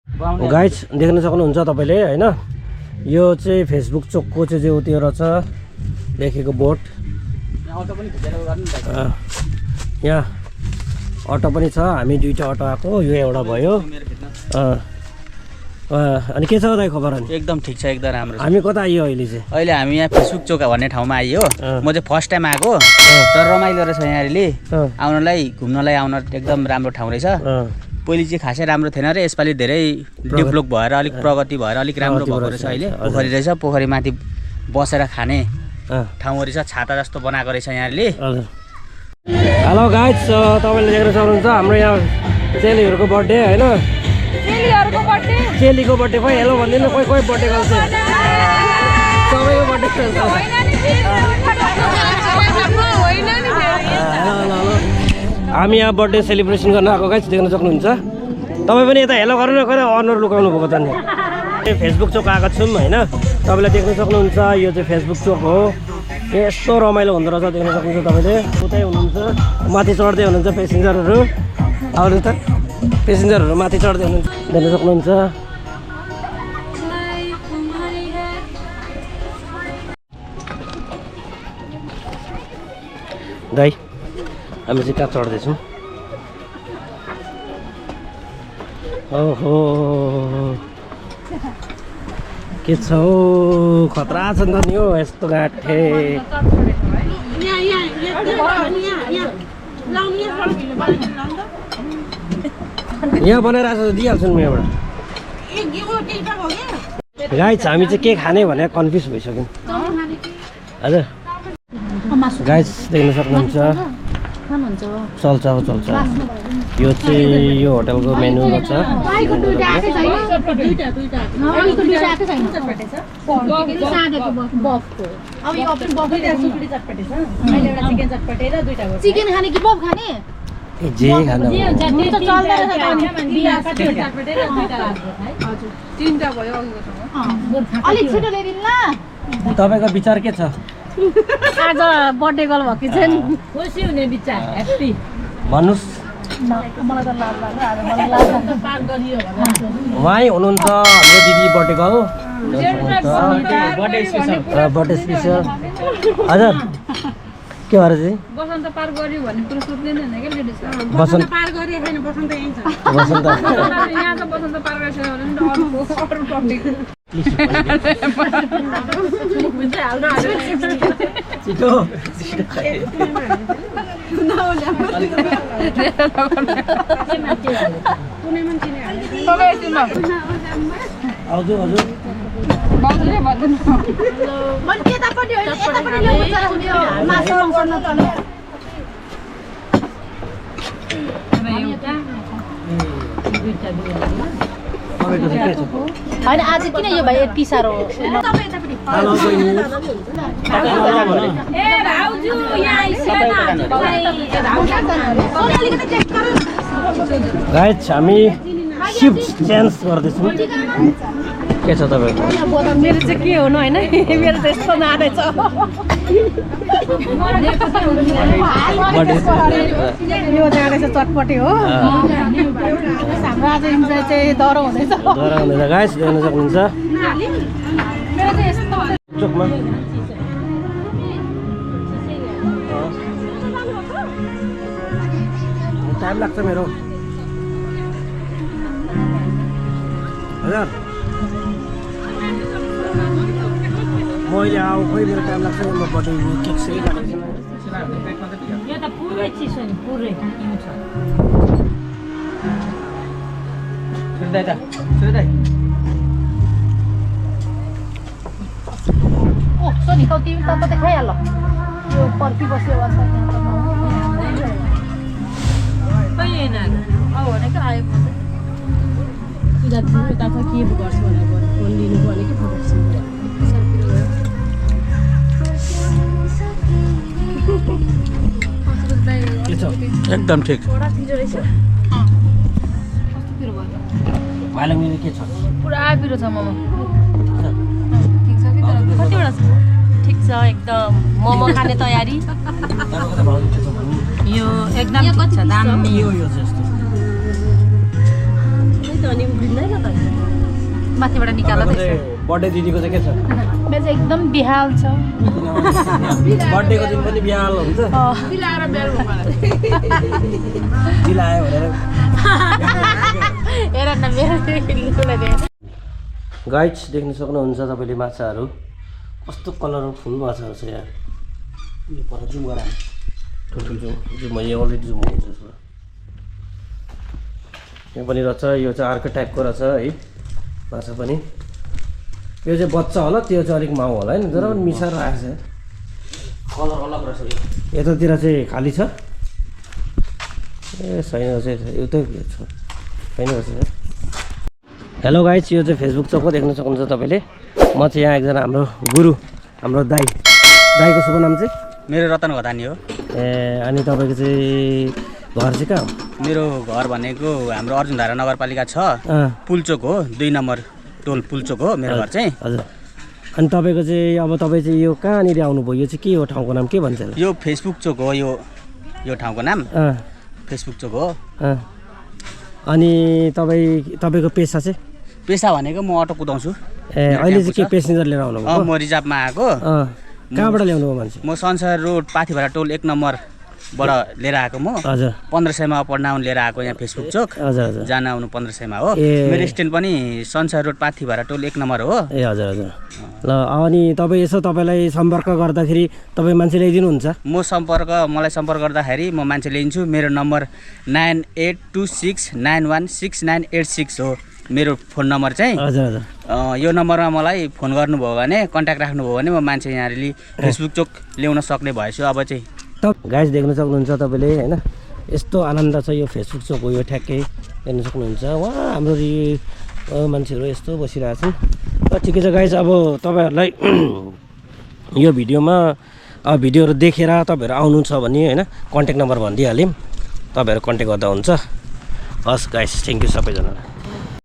guys देख्न सक्नुहुन्छ तपाईले हैन यो चाहिँ फेसबुक चोकको चाहिँ जेउतिर छ लेखेको बोर्ड यहाँ अटो पनि छ हामी दुईटा अटो आएको यो एउटा भयो अनि के छ दाइ खबर अनि एकदम ठीक छ एकदम राम्रो हामी कता आइयो अहिले चाहिँ अहिले हामी यहाँ फेसबुक चोक भन्ने ठाउँमा आइयो म चाहिँ फर्स्ट टाइम आएको तर रमाइलो रहेछ यहाँले आउनलाई घुम्नलाई आउन एकदम राम्रो ठाउँ रहेछ पहिले चाहिँ खासै राम्रो थिएन र यसपालि धेरै डेभलप भएर अलिक प्रगति भएर अलिक राम्रो भएको रहेछ अहिले पोखरी रहेछ पोखरी माथि बसेर खाने ठाउँ रहेछ छाता जस्तो बनाएको रहेछ यहाँले हेलो गाइस तपाईले देख्न सक्नुहुन्छ हाम्रो यहाँ चेलीहरुको बर्थडे हैन चेलीहरुको बर्थडे चेलीको बर्थडे खोइ हेलो भन्दिनु कोही कोही बर्थडे गर्छ सबैको बर्थडे गर्छ हामी यहाँ बर्थडे सेलिब्रेसन गर्न आएको गाइस देख्न सक्नुहुन्छ तपाई पनि यता हेलो गर्नु न कता अनुहार लुकाउनु भएको त नि फेसबुक चोक आएको छौँ हैन तपाईले देख्न सक्नुहुन्छ यो चाहिँ फेसबुक चोक हो यस्तो रमाइलो हुँदो रहेछ देख्न सक्नुहुन्छ तपाईले उतै हुनुहुन्छ माथि चढ्दै हुनुहुन्छ पेसेन्जरहरु आउनु त पेसेन्जरहरु माथि चढ्दै हुनुहुन्छ देख्न सक्नुहुन्छ दाइ हामी चाहिँ कहाँ चढ्दैछौँ ओहो के छ हौ खतरा छ नि त नि हो यस्तो गाठे यहाँ बनाइरहेको छ दिइहाल्छु नि म एउटा गाइस हामी चाहिँ के खाने भनेर कन्फ्युज भइसक्यौँ हजुर गाइस देख्न सक्नुहुन्छ चल्छ चल्छ यो चाहिँ यो होटलको मेनु छ चिकन खाने कि बफ खाने जे खानु अलिक छिटो ल्याइदिनु ल तपाईको विचार के छ आज बर्थडे गर्ल भएको छ नि खुसी हुने विचार ह्याप्पी भन्नुस् मलाई त लाज लाग्यो आज मलाई लाज लाग्यो पार गरियो उहाँ हुनुहुन्छ हाम्रो दिदी बर्थडे गर्ल बर्थडे स्पेसल हजुर के भएर चाहिँ बसन्त पार गर्यो भन्ने कुरो सोध्दैन हैन के लेडिज बसन्त पार गरे छैन बसन्त यही छ बसन्त यहाँ त बसन्त पार गरेछ भने अरु टपिक छिटो हजुर हजुर होइन आज किन यो भाइ यति साह्रो गाइस हामी शिफ्ट चेन्ज गर्दैछौँ के छ तपाईँको मेरो चाहिँ के हुनु होइन मेरो त यस्तो नाडै छ यो जाँदैछ चटपटे हो हाम्रो आज इन्जोय चाहिँ डह्रो हुँदैछ गाइस देख्न सक्नुहुन्छ मेरो चाहिँ यस्तो चोकमा टाइम लाग्छ मेरो हजुर मैले आऊ खोइ मेरो टाइम लाग्छ म बर्थडे केक सही काटेको यो त पुरै चिसो नि पुरै ओ सोनी कौ तिमी त खाइहाल यो पर्खी बस्यो भनेको आयो पूजा के गर्छु भनेर फोन लिनु पर्ने कि फोटो एकदम ठीक भाइलाई मेरो के छ पुरा पिरो छ मोमो ठिक छ कि तर कतिवटा छ ठिक छ एकदम मोमो खाने तयारी यो एकदम ठिक छ दामी यो जस्तो त अनि उब्रिँदैन त माथिबाट निकाल्दा बर्थडे दिदीको चाहिँ के छ मेरो चाहिँ एकदम बिहाल छ बर्थडेको दिन पनि बिहाल हुन्छ दिलायो भनेर हेर न मेरो गाइड्स देख्न सक्नुहुन्छ तपाईँले माछाहरू कस्तो कलरफुल माछाहरू छ यहाँ यो पर जुम गराएँ ठुल्ठुलो जुम यो अलरेडी जुम हुन्छ यसमा यहाँ पनि रहेछ यो चाहिँ अर्को टाइपको रहेछ है माछा पनि यो चाहिँ बच्चा होला त्यो चाहिँ अलिक माउ होला होइन तर पनि मिसाएर आएको छ कलर अलग रहेछ यो यतातिर चाहिँ खाली छ ए छैन रहेछ एउटै छैन रहेछ हेलो गाइज यो चाहिँ फेसबुक चौक देख्न सक्नुहुन्छ तपाईँले म चाहिँ यहाँ एकजना हाम्रो गुरु हाम्रो दाईको शुभ नाम चाहिँ मेरो रतन घतानी हो ए अनि तपाईँको चाहिँ घर चाहिँ कहाँ हो मेरो घर भनेको हाम्रो अर्जुनधारा नगरपालिका 6 पुलचोक हो 2 नम्बर टोल पुलचोक हो मेरो घर चाहिँ हजुर अनि तपाईँको चाहिँ अब तपाईँ चाहिँ यो कहाँनिर आउनुभयो यो चाहिँ के हो ठाउँको नाम के भन्छ यो फेसबुक चोक हो यो ठाउँको नाम फेसबुक चोक हो अनि तपाईँको पेसा चाहिँ पेसा भनेको म अटो कुदाउँछु ए अहिले चाहिँ के पेसेन्जर लिएर आउनुभयो म रिजर्भमा आएको कहाँबाट ल्याउनु भयो मान्छे म संसार रोड पाथिभाडा टोल 1 नम्बरबाट लिएर आएको म हजुर 1500मा अप डाउन लिएर आएको यहाँ फेसबुक चोक हजुर हजुर जान आउनु 1500मा हो मेरो स्ट्यान्ड पनि संसार रोड पाथिभाडा टोल 1 नम्बर हो ए हजुर हजुर ल अनि तपाईँ यसो तपाईँलाई सम्पर्क गर्दाखेरि तपाईँ मान्छे ल्याइदिनुहुन्छ मलाई सम्पर्क गर्दाखेरि म मान्छे ल्याइदिन्छु मेरो नम्बर 9826916986 हो मेरो फोन नम्बर चाहिँ हजुर हजुर यो नम्बरमा मलाई फोन गर्नुभयो भने कन्ट्याक्ट राख्नुभयो भने म मान्छे यहाँले फेसबुक चोक ल्याउन सक्ने भएछु अब चाहिँ गाइस देख्न सक्नुहुन्छ तपाईँले होइन यस्तो आनन्द छ यो फेसबुक चोक हो यो ठ्याक्कै देख्न सक्नुहुन्छ उहाँ हाम्रो मान्छेहरू यस्तो बसिरहेको छन् र ठिकै छ गाइस अब तपाईँहरूलाई यो भिडियोहरू देखेर तपाईँहरू आउनु छ भने होइन कन्ट्याक्ट नम्बर भनिदिइहाल्यौँ तपाईँहरू कन्ट्याक्ट गर्दा हुन्छ हस् गाइस थ्याङ्क यू सबैजनालाई